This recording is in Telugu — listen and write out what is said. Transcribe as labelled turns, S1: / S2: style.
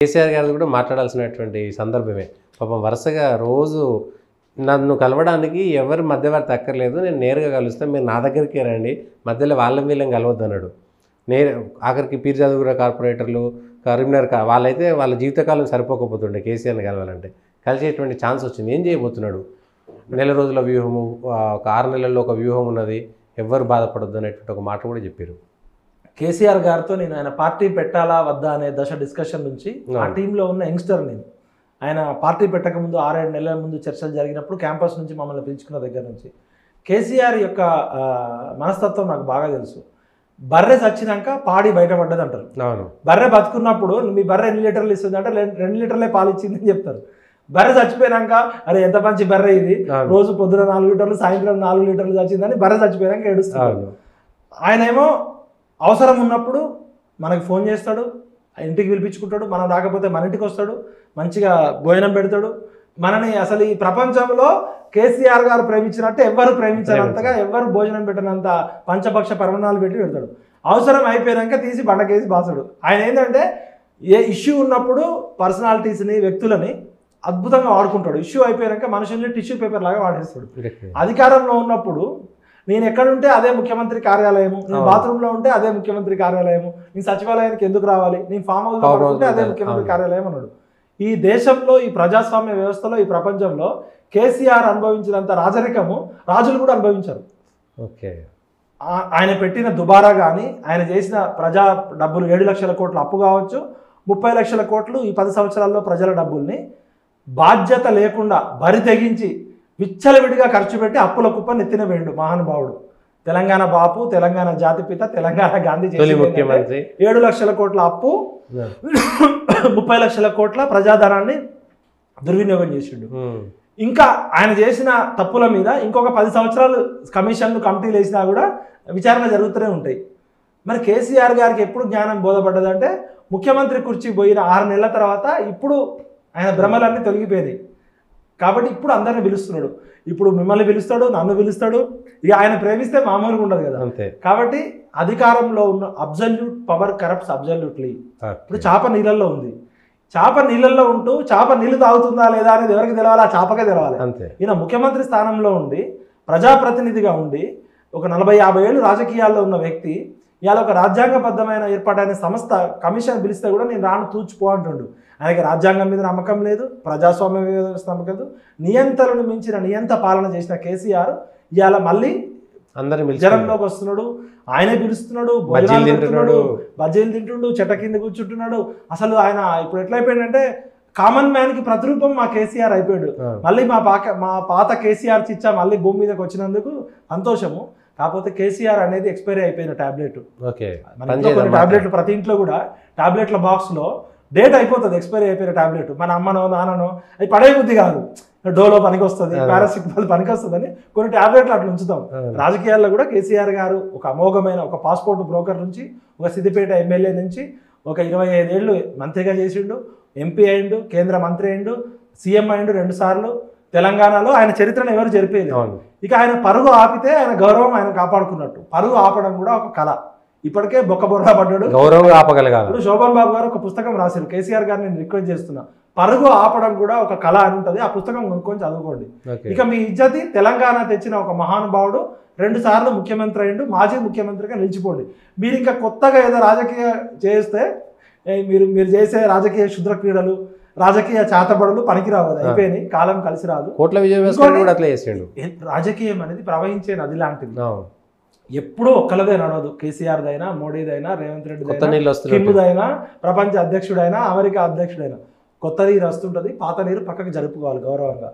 S1: కేసీఆర్ గారిది కూడా మాట్లాడాల్సినటువంటి సందర్భమే. పాపం వరుసగా రోజు నన్ను కలవడానికి ఎవరు మధ్యవర్తి అక్కర్లేదు, నేను నేరుగా కలుస్తాను, మీరు నా దగ్గరికే రండి, మధ్యలో వాళ్ళని వీళ్ళని కలవద్దన్నాడు. ఆఖరికి పీర్ చదువుకున్న కార్పొరేటర్లు కరీంనగర్ వాళ్ళైతే వాళ్ళ జీవితకాలం సరిపోకపోతుండే కేసీఆర్ని కలవాలంటే. కలిసేటువంటి ఛాన్స్ వచ్చింది. ఏం చేయబోతున్నాడు? నెల రోజుల వ్యూహము, ఒక 6 నెలల్లో ఒక వ్యూహం ఉన్నది, ఎవ్వరు బాధపడొద్దు అనేటువంటి ఒక మాట కూడా చెప్పారు.
S2: కేసీఆర్ గారితో నేను ఆయన పార్టీ పెట్టాలా వద్దా అనే దశ డిస్కషన్ నుంచి ఆ టీంలో ఉన్న యంగ్స్టర్ నేను ఆయన పార్టీ పెట్టక ముందు 6-7 నెలల ముందు చర్చలు జరిగినప్పుడు క్యాంపస్ నుంచి మమ్మల్ని పిలుచుకున్న దగ్గర నుంచి కేసీఆర్ యొక్క మనస్తత్వం నాకు బాగా తెలుసు. బర్రె చచ్చినాక పాడి బయటపడ్డది అంటారు. బర్రె బతుకున్నప్పుడు మీ బర్రె ఎన్ని లీటర్లు ఇస్తుంది అంటే 2 లీటర్లే పాలు ఇచ్చింది అని చెప్తారు. బర్రె చచ్చిపోయాక అరే ఎంత మంచి బర్రె ఇది, రోజు పొద్దున 4 లీటర్లు సాయంత్రం 4 లీటర్లు చచ్చిందని బర్రె చచ్చిపోయాక ఏడుస్తాడు. ఆయన ఏమో అవసరం ఉన్నప్పుడు మనకి ఫోన్ చేస్తాడు, ఇంటికి పిలిపించుకుంటాడు, మనం రాకపోతే మన ఇంటికి వస్తాడు, మంచిగా భోజనం పెడతాడు. మనని అసలు ఈ ప్రపంచంలో కేసీఆర్ గారు ప్రేమించినట్టు ఎవ్వరు ప్రేమించినంతగా ఎవ్వరు భోజనం పెట్టినంత పంచపక్ష పరమాణాలు పెట్టి పెడతాడు. అవసరం అయిపోయాక తీసి బండకేసి బాసాడు. ఆయన ఏంటంటే ఏ ఇష్యూ ఉన్నప్పుడు పర్సనాలిటీస్ని వ్యక్తులని అద్భుతంగా వాడుకుంటాడు. ఇష్యూ అయిపోయాక మనుషుల్ని టిష్యూ పేపర్ లాగా వాడేస్తాడు. అధికారంలో ఉన్నప్పుడు నేను ఎక్కడుంటే అదే ముఖ్యమంత్రి కార్యాలయము, నేను బాత్రూంలో ఉంటే అదే ముఖ్యమంత్రి కార్యాలయము, నేను సచివాలయానికి ఎందుకు రావాలి, నేను ఫామ్ హౌస్లో ఉంటే అదే ముఖ్యమంత్రి కార్యాలయం అన్నాడు. ఈ దేశంలో, ఈ ప్రజాస్వామ్య వ్యవస్థలో, ఈ ప్రపంచంలో కేసీఆర్ అనుభవించినంత రాజరికము రాజులు కూడా అనుభవించారు.
S1: ఓకే,
S2: ఆయన పెట్టిన దుబారా కానీ, ఆయన చేసిన ప్రజా డబ్బులు 7 లక్షల కోట్ల అప్పు కావచ్చు, 30 లక్షల కోట్లు ఈ 10 సంవత్సరాల్లో ప్రజల డబ్బుల్ని బాధ్యత లేకుండా బరి తెగించి విచ్చలవిడిగా ఖర్చు పెట్టి అప్పుల కుప్ప నెత్తిన వేయండు మహానుభావుడు. తెలంగాణ బాపు, తెలంగాణ జాతిపిత, తెలంగాణ గాంధీ
S1: ముఖ్యమంత్రి.
S2: 7 లక్షల కోట్ల అప్పు, 30 లక్షల కోట్ల ప్రజాధనాన్ని దుర్వినియోగం చేసిండు. ఇంకా ఆయన చేసిన తప్పుల మీద ఇంకొక 10 సంవత్సరాలు కమిషన్లు కమిటీలు వేసినా కూడా విచారణ జరుగుతూనే ఉంటాయి. మరి కేసీఆర్ గారికి ఎప్పుడు జ్ఞానం బోధపడ్డదంటే ముఖ్యమంత్రి కుర్చీ పోయిన 6 నెలల తర్వాత ఇప్పుడు ఆయన భ్రమలన్నీ తొలగిపోయినాయి. కాబట్టి ఇప్పుడు అందరిని పిలుస్తున్నాడు. ఇప్పుడు మిమ్మల్ని పిలుస్తాడు, నన్ను పిలుస్తాడు. ఇక ఆయన ప్రేమిస్తే మామూలుగా ఉండదు కదా. కాబట్టి అధికారంలో ఉన్న అబ్జల్యూట్ పవర్ కరప్ట్స్ అబ్జల్యూట్లీ. ఇప్పుడు చేప నీళ్ళల్లో ఉంది. చేప నీళ్ళల్లో ఉంటూ చేప నీళ్లు తాగుతుందా లేదా అనేది ఎవరికి తెలవాలి? ఆ చేపకే తెలవాలి. ఈయన ముఖ్యమంత్రి స్థానంలో ఉండి ప్రజాప్రతినిధిగా ఉండి ఒక 40-50 ఏళ్ళు రాజకీయాల్లో ఉన్న వ్యక్తి ఇవాళ ఒక రాజ్యాంగబద్ధమైన ఏర్పాటైన సంస్థ కమిషన్ పిలిస్తే కూడా నేను రాను తూచిపో అంటుండు. ఆయనకి రాజ్యాంగం మీద నమ్మకం లేదు, ప్రజాస్వామ్య వ్యవస్థ నమ్మకం లేదు. నియంత్రణను మించిన నియంత పాలన చేసిన కేసీఆర్ ఇవాళ మళ్ళీ అందరి జనంలోకి వస్తున్నాడు. ఆయనే పిలుస్తున్నాడు, బజ్జీలు తింటుండు, చెట్ట కింద కూర్చుంటున్నాడు. అసలు ఆయన ఇప్పుడు ఎట్లయిపోయాడంటే కామన్ మ్యాన్కి ప్రతిరూపం మా కేసీఆర్ అయిపోయాడు. మళ్ళీ మా పాత కేసీఆర్ చిచ్చా మళ్ళీ భూమి మీదకి వచ్చినందుకు సంతోషము. కాకపోతే కేసీఆర్ అనేది ఎక్స్పైరీ అయిపోయిన టాబ్లెట్. కొన్ని టాబ్లెట్లు ప్రతి ఇంట్లో కూడా టాబ్లెట్ల బాక్స్లో డేట్ అయిపోతుంది, ఎక్స్పైరీ అయిపోయిన టాబ్లెట్. మన అమ్మనో నాన్ననో అది పడే బుద్ధి కాదు, డోలో పనికి వస్తుంది, పారాసిటమాల్ పనికి వస్తుందని కొన్ని టాబ్లెట్లు అట్లా ఉంచుతాం. రాజకీయాల్లో కూడా కేసీఆర్ గారు ఒక అమోఘమైన ఒక పాస్పోర్ట్ బ్రోకర్ నుంచి, ఒక సిద్దిపేట ఎమ్మెల్యే నుంచి ఒక 25 ఏళ్ళు మంత్రిగా చేసిండు, ఎంపీ అయిండు, కేంద్ర మంత్రి అయిండు, సీఎం అయిండు 2 సార్లు. తెలంగాణలో ఆయన చరిత్రను ఎవరు జరిపేది. ఇక ఆయన పరుగు ఆపితే ఆయన గౌరవం ఆయన కాపాడుకున్నట్టు. పరుగు ఆపడం కూడా ఒక కళ. ఇప్పటికే బొక్కబొర్రా పడ్డాడు, గౌరవం ఆపగలగాలి. ఇప్పుడు శోభన్ బాబు గారు ఒక పుస్తకం రాశారు, కేసీఆర్ గారిని నేను రిక్వెస్ట్ చేస్తున్నా, పరుగు ఆపడం కూడా ఒక కళ అని ఉంటుంది. ఆ పుస్తకం కొనుక్కొని చదువుకోండి. ఇక మీ ఇజ్జతి తెలంగాణ తెచ్చిన ఒక మహానుభావుడు 2 సార్లు ముఖ్యమంత్రి అయ్యిండు, మాజీ ముఖ్యమంత్రిగా నిలిచిపోండి. మీరు ఇంకా కొత్తగా ఏదో రాజకీయ చేస్తే మీరు చేసే రాజకీయ క్షుద్ర క్రీడలు, రాజకీయ చాతబడులు పనికిరావు, అయిపోయినాయి, కాలం కలిసి రాదు. రాజకీయం అనేది ప్రవహించే నది లాంటిది. ఎప్పుడూ ఒక్కలదే నడవదు. కేసీఆర్దైనా, మోడీదైనా, రేవంత్ రెడ్డిదైనా, కిమ్ముదైనా, ప్రపంచ అధ్యక్షుడైనా, అమెరికా అధ్యక్షుడైనా కొత్త నీరు వస్తుంటుంది, పాత నీరు పక్కకు జరుపుకోవాలి గౌరవంగా.